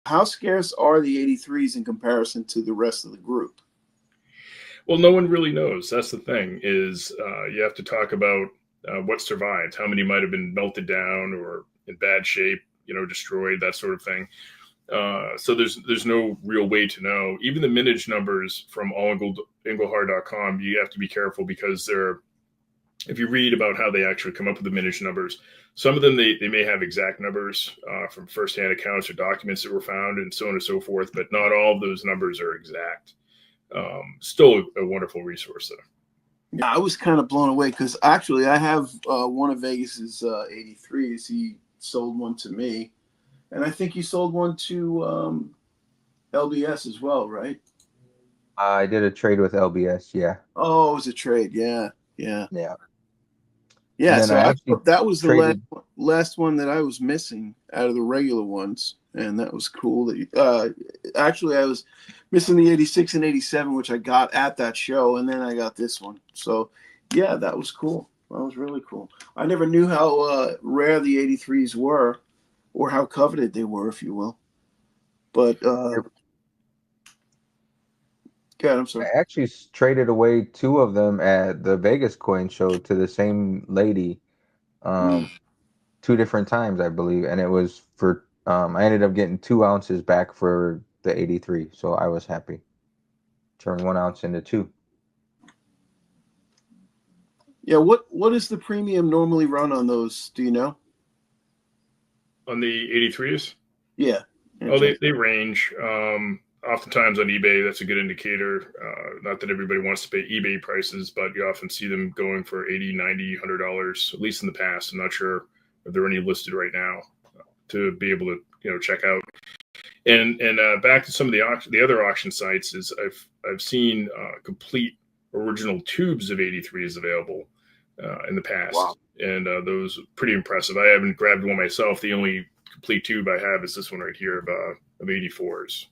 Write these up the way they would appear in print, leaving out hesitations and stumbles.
how scarce are the 83s in comparison to the rest of the group? Well, no one really knows. That's the thing is you have to talk about what survived, how many might have been melted down or in bad shape, destroyed, that sort of thing. So there's no real way to know. Even the mintage numbers from allenglehart.com, you have to be careful because they're if you read about how they actually come up with the mintage numbers, some of them they may have exact numbers from firsthand accounts or documents that were found and so on and so forth, but not all of those numbers are exact. Still a wonderful resource though. Yeah, I was kind of blown away because actually I have one of Vegas's 83s. He sold one to me, and I think he sold one to LBS as well, right? I did a trade with LBS. Yeah. Oh, it was a trade. Yeah, yeah, Yeah. And yeah. then So I actually that was the traded. last one that I was missing out of the regular ones, and that was cool. Actually, I was missing the 86 and 87, which I got at that show, and then I got this one. So yeah, that was cool. That was really cool. I never knew how rare the 83s were, or how coveted they were, if you will. But God, I'm I sorry. actually traded away two of them at the Vegas coin show to the same lady, Mm. um, two different times, I believe, and it was for. I ended up getting 2 ounces back for the 83, so I was happy. Turned 1 ounce into two. Yeah, what is the premium normally run on those? Do you know? On the 83s, Yeah. Yeah, oh, Jeff. they range. Oftentimes on eBay, that's a good indicator. Not that everybody wants to pay eBay prices, but you often see them going for 80, 90, $100, at least in the past. I'm not sure if there are any listed right now to be able to check out. And back to some of the other auction sites is I've seen complete original tubes of 83s available in the Wow. past, and those pretty impressive. I haven't grabbed one myself. The only complete tube I have is this one right here of 84s.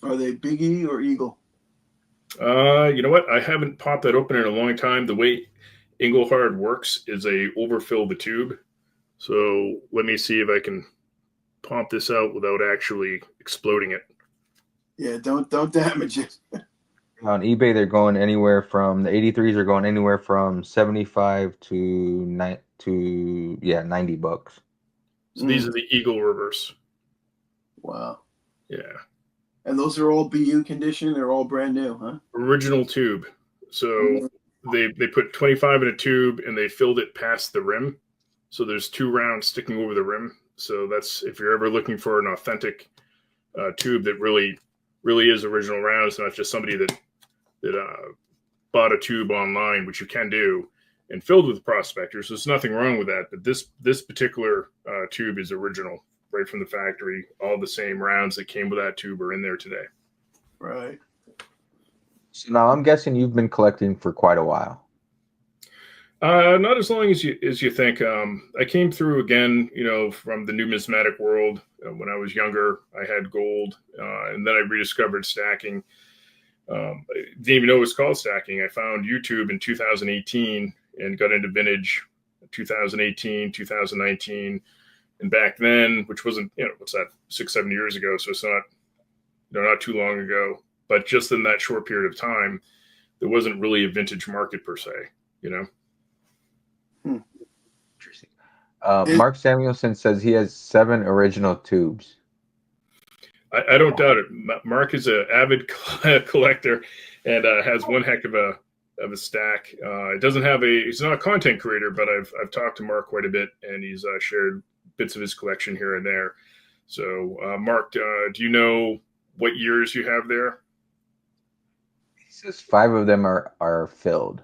Are they Big E or Eagle? You know what? I haven't popped that open in a long time. The way Engelhard works is they overfill the tube. So let me see if I can pump this out without actually exploding it. Yeah, don't damage it. On eBay, they're going anywhere from the 83s are going anywhere from 75 to $90. So these Mm, are the Eagle reverse. wow. Yeah. And those are all BU condition. They're all brand new, huh? Original tube. So Mm. they put 25 in a tube and they filled it past the rim. So there's two rounds sticking over the rim. So that's if you're ever looking for an authentic tube that really is original rounds, not just somebody that bought a tube online, which you can do, and filled with prospectors. So there's nothing wrong with that. But this particular tube is original, right from the factory. All the same rounds that came with that tube are in there today. Right. So now I'm guessing you've been collecting for quite a while. Not as long as you think. I came through again, from the numismatic world. When I was younger, I had gold, and then I rediscovered stacking. I didn't even know it was called stacking. I found YouTube in 2018 and got into vintage 2018, 2019. And back then, which wasn't, what's that, 6, 7 years ago. So it's not, not too long ago, but just in that short period of time, there wasn't really a vintage market per se, you know? Hmm. Interesting. It, Mark Samuelson says he has 7 original tubes. I don't doubt it. Mark is an avid collector and has one heck of a stack. It doesn't have he's not a content creator, but I've talked to Mark quite a bit, and he's shared bits of his collection here and there. So, Mark, do you know what years you have there? He says 5 of them are filled.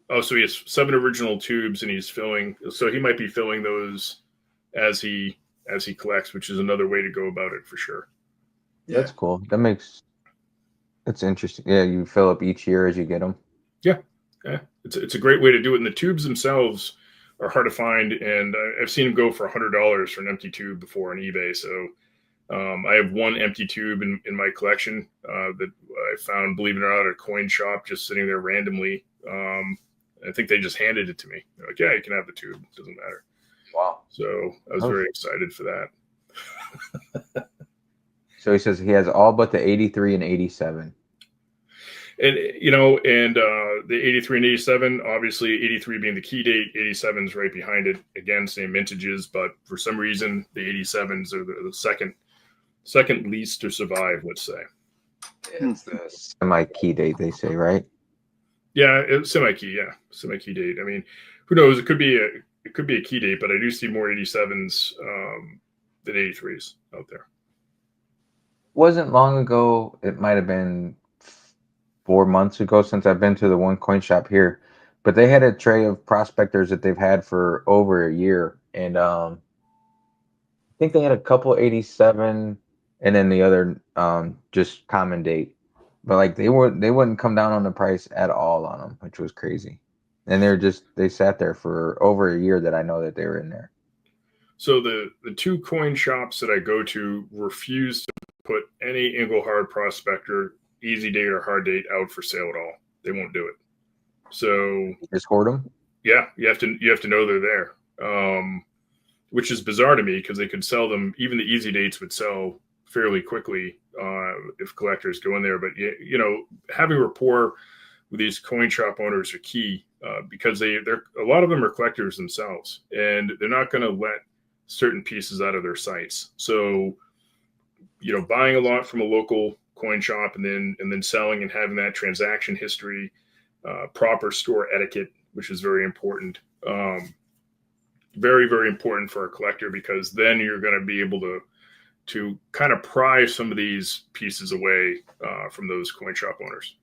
Oh, so he has 7 original tubes, and he's filling. So he might be filling those as he collects, which is another way to go about it for sure. yeah. That's cool. That's interesting. Yeah, you fill up each year as you get them. Yeah, yeah, it's a great way to do it. And the tubes themselves are hard to find, and I've seen them go for $100 for an empty tube before on eBay. So I have one empty tube in my collection that I found, believe it or not, at a coin shop just sitting there randomly. I think they just handed it to me. They're like, yeah, you can have the tube. It doesn't matter. Wow. So I was Oh, very excited for that. So he says he has all but the 83 and 87. And the 83 and 87, obviously 83 being the key date, 87 is right behind it. Again, same mintages, but for some reason the 87s are the second least to survive, let's say. It's the semi-key date, they say, right? Yeah, it's semi-key date. I mean, who knows? It could be a key date, but I do see more 87s than 83s out there. Wasn't long ago. It might have been 4 months ago since I've been to the one coin shop here, but they had a tray of prospectors that they've had for over a year, and I think they had a couple 87, and then the other just common date, but like they wouldn't come down on the price at all on them, which was crazy, and they sat there for over a year that I know that they were in there. So the two coin shops that I go to refuse to put any Engelhard prospector easy date or hard date out for sale at all. They won't do it. So Just hoard them. yeah, you have to know they're there, which is bizarre to me because they could sell them. Even the easy dates would sell fairly quickly if collectors go in there. But having rapport with these coin shop owners are key because they're a lot of them are collectors themselves, and they're not going to let certain pieces out of their sites. So buying a lot from a local coin shop and then selling and having that transaction history, proper store etiquette, which is very important. Very, very important for a collector, because then you're going to be able to kind of pry some of these pieces away from those coin shop owners.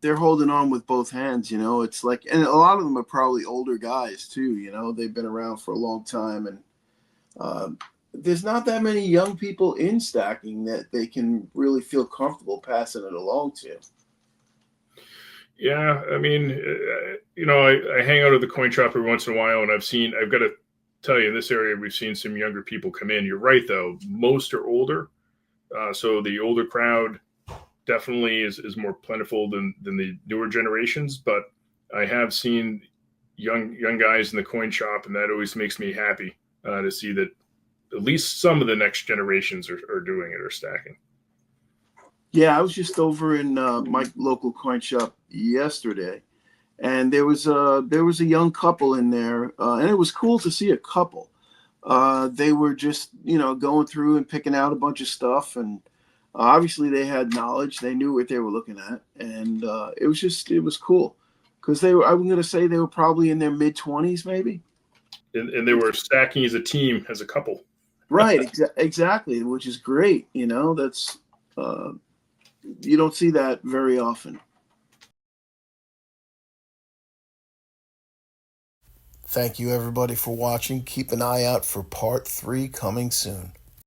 They're holding on with both hands, it's like, and a lot of them are probably older guys too, they've been around for a long time, and there's not that many young people in stacking that they can really feel comfortable passing it along to. Yeah, I mean, I hang out at the coin shop every once in a while, and I've got to tell you, in this area, we've seen some younger people come in. You're right, though. Most are older. So the older crowd definitely is more plentiful than the newer generations. But I have seen young guys in the coin shop, and that always makes me happy to see that at least some of the next generations are doing it or stacking. Yeah, I was just over in my local coin shop yesterday, and there was a young couple in there, and it was cool to see a couple. They were just going through and picking out a bunch of stuff, and obviously they had knowledge. They knew what they were looking at, and it was cool because I'm going to say they were probably in their mid-20s maybe. And they were stacking as a team, as a couple. Right, exactly, which is great. That's you don't see that very often. Thank you, everybody, for watching. Keep an eye out for part 3 coming soon.